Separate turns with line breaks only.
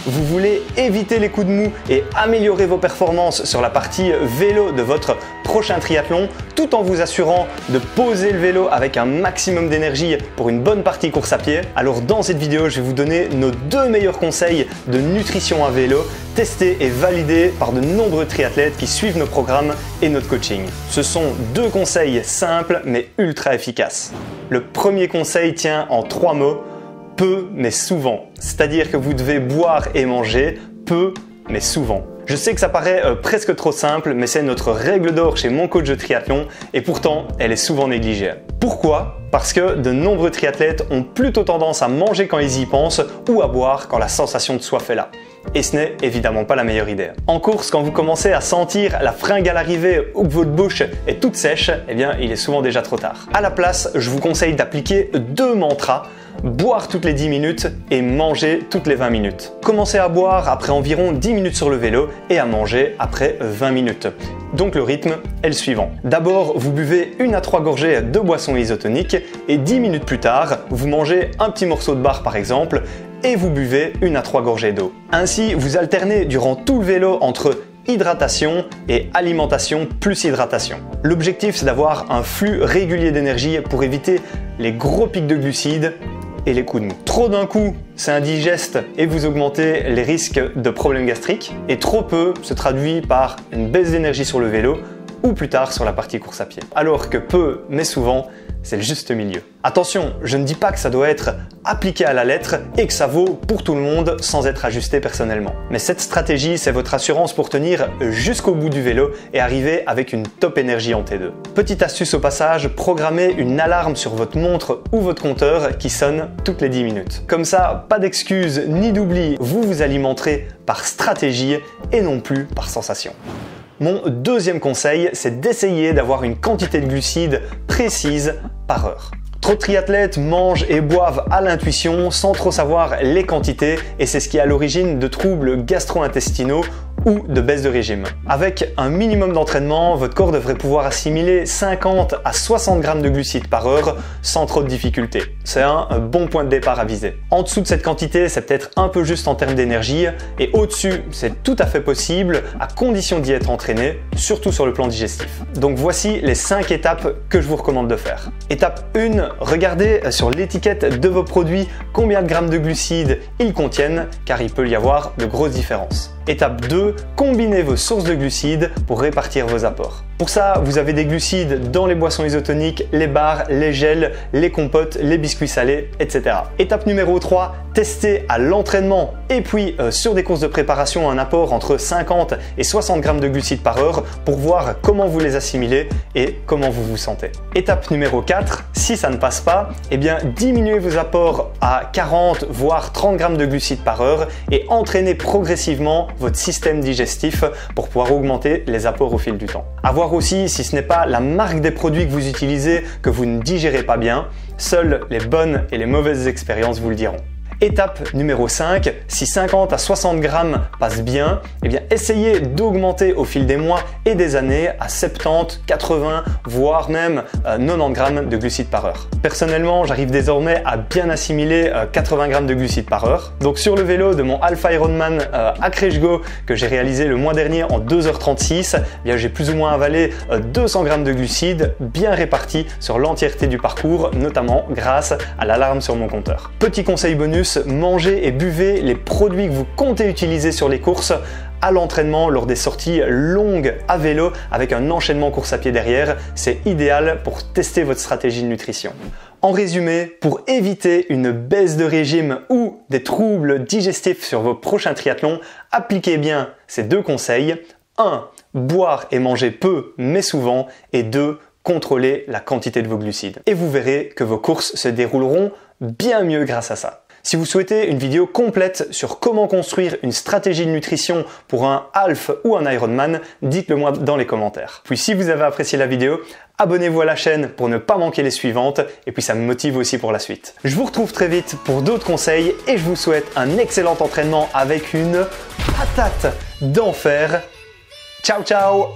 Vous voulez éviter les coups de mou et améliorer vos performances sur la partie vélo de votre prochain triathlon tout en vous assurant de poser le vélo avec un maximum d'énergie pour une bonne partie course à pied? Alors dans cette vidéo, je vais vous donner nos 2 meilleurs conseils de nutrition à vélo testés et validés par de nombreux triathlètes qui suivent nos programmes et notre coaching. Ce sont 2 conseils simples mais ultra efficaces. Le premier conseil tient en 3 mots: peu mais souvent. C'est-à-dire que vous devez boire et manger peu mais souvent. Je sais que ça paraît presque trop simple, mais c'est notre règle d'or chez Mon Coach de Triathlon et pourtant elle est souvent négligée. Pourquoi? Parce que de nombreux triathlètes ont plutôt tendance à manger quand ils y pensent ou à boire quand la sensation de soif est là. Et ce n'est évidemment pas la meilleure idée. En course, quand vous commencez à sentir la fringue à l'arrivée ou que votre bouche est toute sèche, eh bien il est souvent déjà trop tard. À la place, je vous conseille d'appliquer 2 mantras: boire toutes les 10 minutes et manger toutes les 20 minutes. Commencez à boire après environ 10 minutes sur le vélo et à manger après 20 minutes. Donc le rythme est le suivant. D'abord, vous buvez 1 à 3 gorgées de boisson isotonique et 10 minutes plus tard, vous mangez un petit morceau de bar par exemple et vous buvez 1 à 3 gorgées d'eau. Ainsi, vous alternez durant tout le vélo entre hydratation et alimentation plus hydratation. L'objectif, c'est d'avoir un flux régulier d'énergie pour éviter les gros pics de glucides et les coups de mou. Trop d'un coup, c'est indigeste et vous augmentez les risques de problèmes gastriques. Et trop peu se traduit par une baisse d'énergie sur le vélo ou plus tard sur la partie course à pied. Alors que peu, mais souvent, c'est le juste milieu. Attention, je ne dis pas que ça doit être appliqué à la lettre et que ça vaut pour tout le monde sans être ajusté personnellement. Mais cette stratégie, c'est votre assurance pour tenir jusqu'au bout du vélo et arriver avec une top énergie en T2. Petite astuce au passage, programmez une alarme sur votre montre ou votre compteur qui sonne toutes les 10 minutes. Comme ça, pas d'excuses ni d'oubli, vous vous alimenterez par stratégie et non plus par sensation. Mon deuxième conseil, c'est d'essayer d'avoir une quantité de glucides précise par heure. Trop de triathlètes mangent et boivent à l'intuition sans trop savoir les quantités et c'est ce qui est à l'origine de troubles gastro-intestinaux ou de baisse de régime. Avec un minimum d'entraînement, votre corps devrait pouvoir assimiler 50 à 60 grammes de glucides par heure sans trop de difficultés. C'est un bon point de départ à viser. En dessous de cette quantité, c'est peut-être un peu juste en termes d'énergie et au-dessus, c'est tout à fait possible à condition d'y être entraîné, surtout sur le plan digestif. Donc voici les 5 étapes que je vous recommande de faire. Étape 1, regardez sur l'étiquette de vos produits combien de grammes de glucides ils contiennent car il peut y avoir de grosses différences. Étape 2, combinez vos sources de glucides pour répartir vos apports. Pour ça, vous avez des glucides dans les boissons isotoniques, les bars, les gels, les compotes, les biscuits salés, etc. Étape numéro 3, testez à l'entraînement et puis sur des courses de préparation un apport entre 50 et 60 grammes de glucides par heure pour voir comment vous les assimilez et comment vous vous sentez. Étape numéro 4, si ça ne passe pas, eh bien diminuez vos apports à 40 voire 30 grammes de glucides par heure et entraînez progressivement votre système digestif pour pouvoir augmenter les apports au fil du temps. À voir aussi si ce n'est pas la marque des produits que vous utilisez que vous ne digérez pas bien, seules les bonnes et les mauvaises expériences vous le diront. Étape numéro 5, si 50 à 60 grammes passent bien, eh bien essayez d'augmenter au fil des mois et des années à 70, 80, voire même 90 grammes de glucides par heure. Personnellement, j'arrive désormais à bien assimiler 80 grammes de glucides par heure. Donc sur le vélo de mon Alpha Ironman à Krejgo que j'ai réalisé le mois dernier en 2h36, eh bien j'ai plus ou moins avalé 200 grammes de glucides bien répartis sur l'entièreté du parcours, notamment grâce à l'alarme sur mon compteur. Petit conseil bonus, mangez et buvez les produits que vous comptez utiliser sur les courses à l'entraînement lors des sorties longues à vélo avec un enchaînement course à pied derrière. C'est idéal pour tester votre stratégie de nutrition. En résumé, pour éviter une baisse de régime ou des troubles digestifs sur vos prochains triathlons, appliquez bien ces 2 conseils. 1. Boire et manger peu mais souvent et 2. Contrôlez la quantité de vos glucides. Et vous verrez que vos courses se dérouleront bien mieux grâce à ça. Si vous souhaitez une vidéo complète sur comment construire une stratégie de nutrition pour un half ou un Ironman, dites-le moi dans les commentaires. Puis si vous avez apprécié la vidéo, abonnez-vous à la chaîne pour ne pas manquer les suivantes et puis ça me motive aussi pour la suite. Je vous retrouve très vite pour d'autres conseils et je vous souhaite un excellent entraînement avec une patate d'enfer. Ciao ciao!